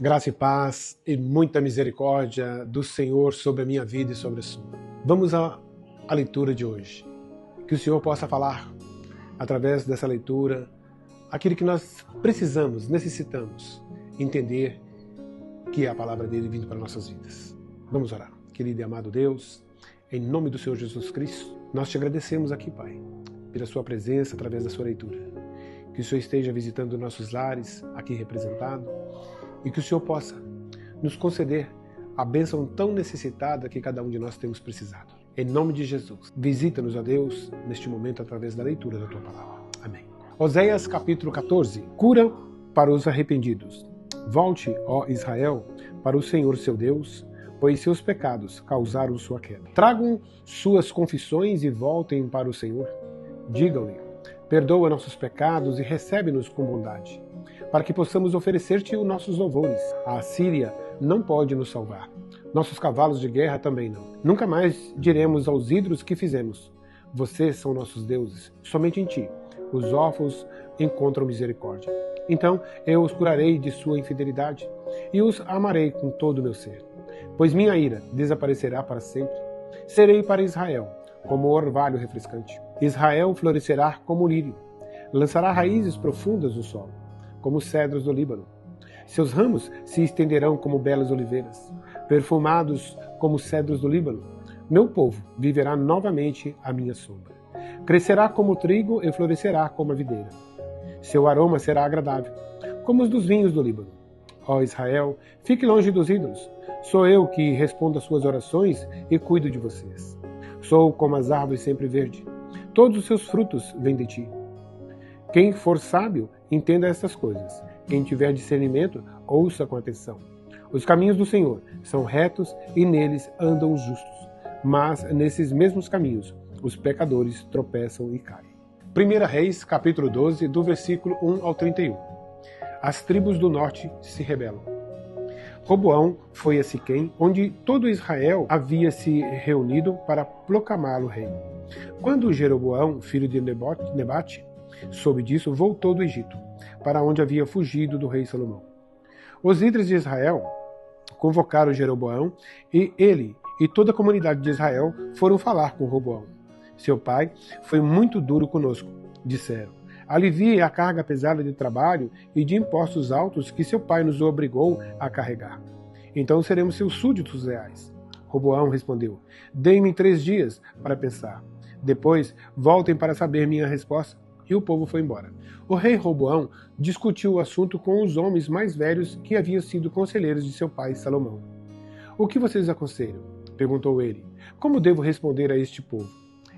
Graça e paz e muita misericórdia do Senhor sobre a minha vida e sobre a sua. Vamos à leitura de hoje. Que o Senhor possa falar, através dessa leitura, aquilo que nós precisamos, necessitamos entender, que é a palavra dele vindo para nossas vidas. Vamos orar. Querido e amado Deus, em nome do Senhor Jesus Cristo, nós te agradecemos aqui, Pai, pela sua presença através da sua leitura. Que o Senhor esteja visitando nossos lares, aqui representado, e que o Senhor possa nos conceder a bênção tão necessitada que cada um de nós temos precisado. Em nome de Jesus, visita-nos, ó Deus, neste momento através da leitura da Tua Palavra. Amém. Oséias capítulo 14. Cura para os arrependidos. Volte, ó Israel, para o Senhor seu Deus, pois seus pecados causaram sua queda. Tragam suas confissões e voltem para o Senhor. Digam-lhe: perdoa nossos pecados e recebe-nos com bondade, para que possamos oferecer-te os nossos louvores. A Assíria não pode nos salvar. Nossos cavalos de guerra também não. Nunca mais diremos aos ídolos que fizemos: vocês são nossos deuses. Somente em ti os órfãos encontram misericórdia. Então eu os curarei de sua infidelidade e os amarei com todo o meu ser. Pois minha ira desaparecerá para sempre. Serei para Israel como orvalho refrescante. Israel florescerá como o lírio. Lançará raízes profundas no solo, como os cedros do Líbano. Seus ramos se estenderão como belas oliveiras, perfumados como os cedros do Líbano. Meu povo viverá novamente à minha sombra. Crescerá como o trigo e florescerá como a videira. Seu aroma será agradável, como os dos vinhos do Líbano. Ó Israel, fique longe dos ídolos. Sou eu que respondo às suas orações e cuido de vocês. Sou como as árvores sempre verdes. Todos os seus frutos vêm de ti. Quem for sábio, entenda estas coisas. Quem tiver discernimento, ouça com atenção. Os caminhos do Senhor são retos e neles andam os justos. Mas nesses mesmos caminhos, os pecadores tropeçam e caem. 1 Reis, capítulo 12, do versículo 1 ao 31. As tribos do norte se rebelam. Roboão foi a Siquém, onde todo Israel havia se reunido para proclamá-lo rei. Quando Jeroboão, filho de Nebate, soube disso, voltou do Egito, para onde havia fugido do rei Salomão. Os líderes de Israel convocaram Jeroboão e ele e toda a comunidade de Israel foram falar com Roboão. Seu pai foi muito duro conosco, disseram. Alivie a carga pesada de trabalho e de impostos altos que seu pai nos obrigou a carregar. Então seremos seus súditos leais. Roboão respondeu: deem-me 3 dias para pensar. Depois voltem para saber minha resposta. E o povo foi embora. O rei Roboão discutiu o assunto com os homens mais velhos que haviam sido conselheiros de seu pai Salomão. O que vocês aconselham? Perguntou ele. Como devo responder a este povo?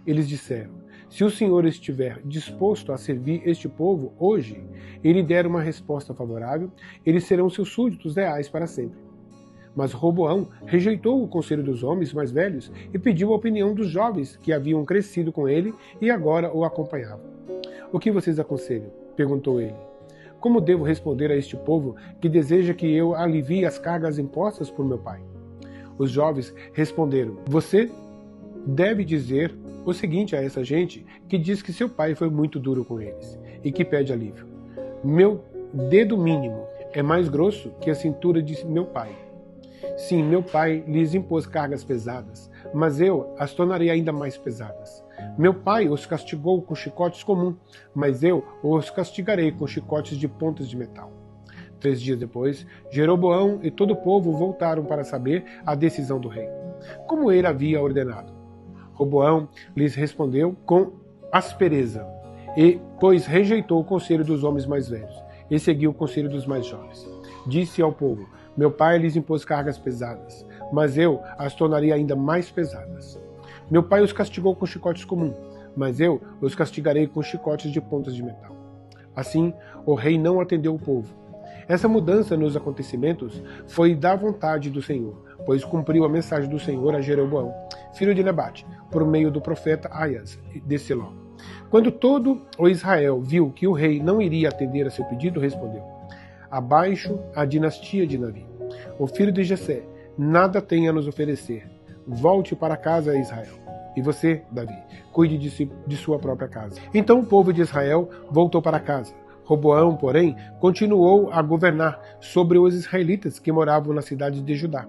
Eles disseram: se o Senhor estiver disposto a servir este povo hoje, e lhe der uma resposta favorável, eles serão seus súditos leais para sempre. Mas Roboão rejeitou o conselho dos homens mais velhos e pediu a opinião dos jovens que haviam crescido com ele e agora o acompanhavam. O que vocês aconselham? Perguntou ele. Como devo responder a este povo que deseja que eu alivie as cargas impostas por meu pai? Os jovens responderam: você deve dizer o seguinte a essa gente que diz que seu pai foi muito duro com eles e que pede alívio. Meu dedo mínimo é mais grosso que a cintura de meu pai. Sim, meu pai lhes impôs cargas pesadas, mas eu as tornarei ainda mais pesadas. Meu pai os castigou com chicotes comuns, mas eu os castigarei com chicotes de pontas de metal. 3 dias depois, Jeroboão e todo o povo voltaram para saber a decisão do rei, como ele havia ordenado. Roboão lhes respondeu com aspereza, pois rejeitou o conselho dos homens mais velhos e seguiu o conselho dos mais jovens. Disse ao povo: meu pai lhes impôs cargas pesadas, mas eu as tornaria ainda mais pesadas. Meu pai os castigou com chicotes comuns, mas eu os castigarei com chicotes de pontas de metal. Assim, o rei não atendeu o povo. Essa mudança nos acontecimentos foi da vontade do Senhor, pois cumpriu a mensagem do Senhor a Jeroboão, filho de Nebate, por meio do profeta Aias de Siló. Quando todo o Israel viu que o rei não iria atender a seu pedido, respondeu: abaixo a dinastia de Davi. O filho de Jessé nada tem a nos oferecer. Volte para casa, Israel. E você, Davi, cuide de sua própria casa. Então o povo de Israel voltou para casa. Roboão, porém, continuou a governar sobre os israelitas que moravam na cidade de Judá.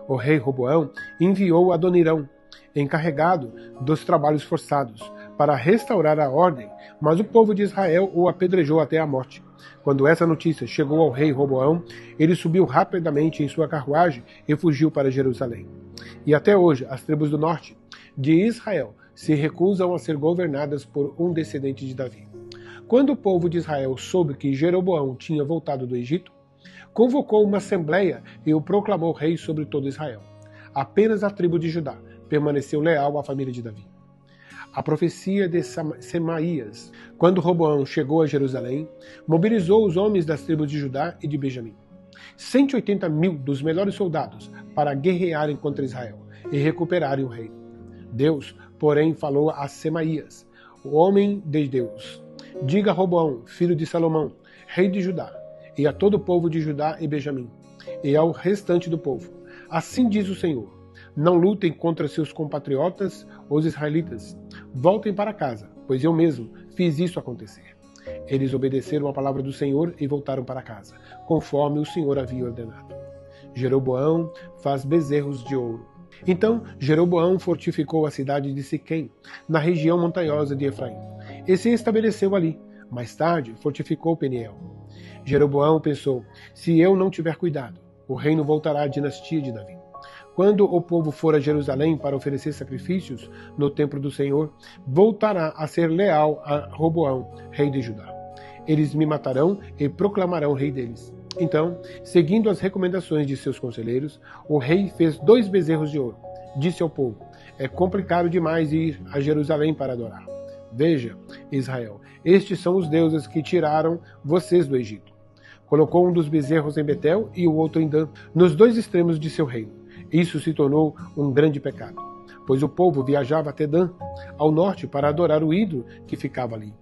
O rei Roboão enviou Adonirão, encarregado dos trabalhos forçados, para restaurar a ordem, mas o povo de Israel o apedrejou até a morte. Quando essa notícia chegou ao rei Roboão, ele subiu rapidamente em sua carruagem e fugiu para Jerusalém. E até hoje, as tribos do norte de Israel se recusam a ser governadas por um descendente de Davi. Quando o povo de Israel soube que Jeroboão tinha voltado do Egito, convocou uma assembleia e o proclamou rei sobre todo Israel. Apenas a tribo de Judá permaneceu leal à família de Davi. A profecia de Semaías, quando Roboão chegou a Jerusalém, mobilizou os homens das tribos de Judá e de Benjamim. 180.000 dos melhores soldados para guerrearem contra Israel e recuperarem o reino. Deus, porém, falou a Semaías, o homem de Deus: diga a Roboão, filho de Salomão, rei de Judá, e a todo o povo de Judá e Benjamim, e ao restante do povo: assim diz o Senhor, não lutem contra seus compatriotas, os israelitas. Voltem para casa, pois eu mesmo fiz isso acontecer. Eles obedeceram à palavra do Senhor e voltaram para casa, conforme o Senhor havia ordenado. Jeroboão faz bezerros de ouro. Então Jeroboão fortificou a cidade de Siquém, na região montanhosa de Efraim, e se estabeleceu ali. Mais tarde fortificou Peniel. Jeroboão pensou: se eu não tiver cuidado, o reino voltará à dinastia de Davi. Quando o povo for a Jerusalém para oferecer sacrifícios no templo do Senhor, voltará a ser leal a Roboão, rei de Judá. Eles me matarão e proclamarão rei deles. Então, seguindo as recomendações de seus conselheiros, o rei fez 2 bezerros de ouro. Disse ao povo: é complicado demais ir a Jerusalém para adorar. Veja, Israel, estes são os deuses que tiraram vocês do Egito. Colocou um dos bezerros em Betel e o outro em Dan, nos 2 extremos de seu reino. Isso se tornou um grande pecado, pois o povo viajava até Dan, ao norte, para adorar o ídolo que ficava ali.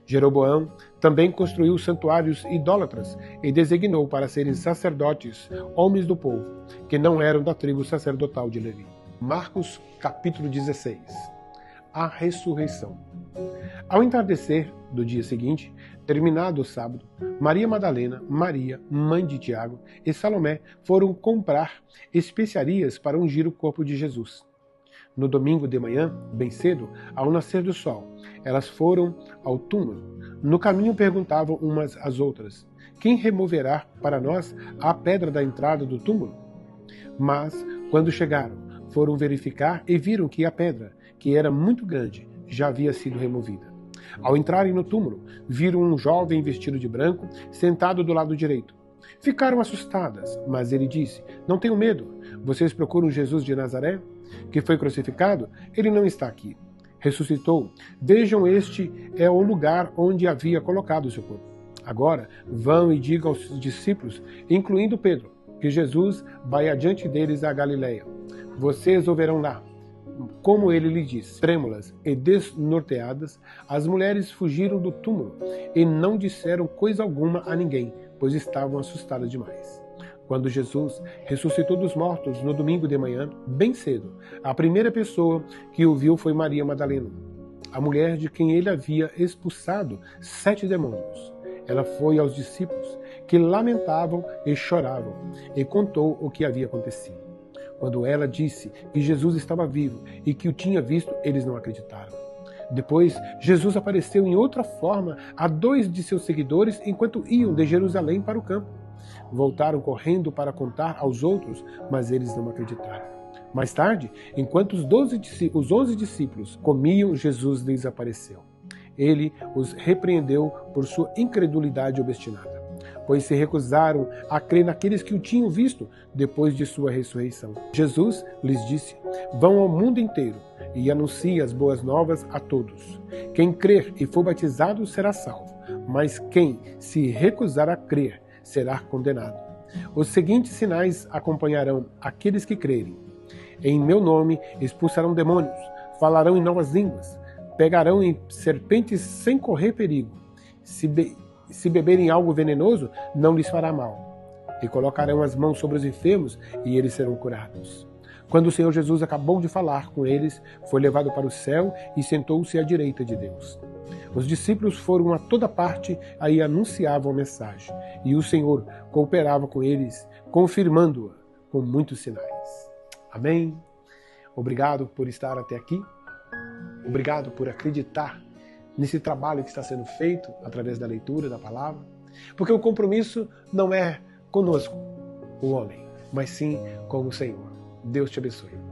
Jeroboão também construiu santuários idólatras e designou para serem sacerdotes homens do povo, que não eram da tribo sacerdotal de Levi. Marcos capítulo 16. A ressurreição. Ao entardecer do dia seguinte, terminado o sábado, Maria Madalena, Maria, mãe de Tiago, e Salomé foram comprar especiarias para ungir o corpo de Jesus. No domingo de manhã, bem cedo, ao nascer do sol, elas foram ao túmulo. No caminho perguntavam umas às outras: quem removerá para nós a pedra da entrada do túmulo? Mas, quando chegaram, foram verificar e viram que a pedra, que era muito grande, já havia sido removida. Ao entrarem no túmulo, viram um jovem vestido de branco, sentado do lado direito. Ficaram assustadas, mas ele disse: não tenham medo, vocês procuram Jesus de Nazaré, que foi crucificado? Ele não está aqui. Ressuscitou. Vejam, este é o lugar onde havia colocado o seu corpo. Agora, vão e digam aos discípulos, incluindo Pedro, que Jesus vai adiante deles a Galileia. Vocês o verão lá. Como ele lhe disse. Trêmulas e desnorteadas, as mulheres fugiram do túmulo e não disseram coisa alguma a ninguém, pois estavam assustadas demais. Quando Jesus ressuscitou dos mortos no domingo de manhã, bem cedo, a primeira pessoa que o viu foi Maria Madalena, a mulher de quem ele havia expulsado 7 demônios. Ela foi aos discípulos, que lamentavam e choravam, e contou o que havia acontecido. Quando ela disse que Jesus estava vivo e que o tinha visto, eles não acreditaram. Depois, Jesus apareceu em outra forma a 2 de seus seguidores enquanto iam de Jerusalém para o campo. Voltaram correndo para contar aos outros, mas eles não acreditaram. Mais tarde, enquanto os 11 discípulos comiam, Jesus lhes apareceu. Ele os repreendeu por sua incredulidade obstinada, pois se recusaram a crer naqueles que o tinham visto depois de sua ressurreição. Jesus lhes disse: vão ao mundo inteiro e anunciem as boas novas a todos. Quem crer e for batizado será salvo, mas quem se recusar a crer será condenado. Os seguintes sinais acompanharão aqueles que crerem. Em meu nome expulsarão demônios, falarão em novas línguas, pegarão em serpentes sem correr perigo. Se beberem algo venenoso, não lhes fará mal. E colocarão as mãos sobre os enfermos e eles serão curados. Quando o Senhor Jesus acabou de falar com eles, foi levado para o céu e sentou-se à direita de Deus. Os discípulos foram a toda parte e anunciavam a mensagem. E o Senhor cooperava com eles, confirmando-a com muitos sinais. Amém? Obrigado por estar até aqui. Obrigado por acreditar nesse trabalho que está sendo feito através da leitura da palavra. Porque o compromisso não é conosco, o homem, mas sim com o Senhor. Deus te abençoe.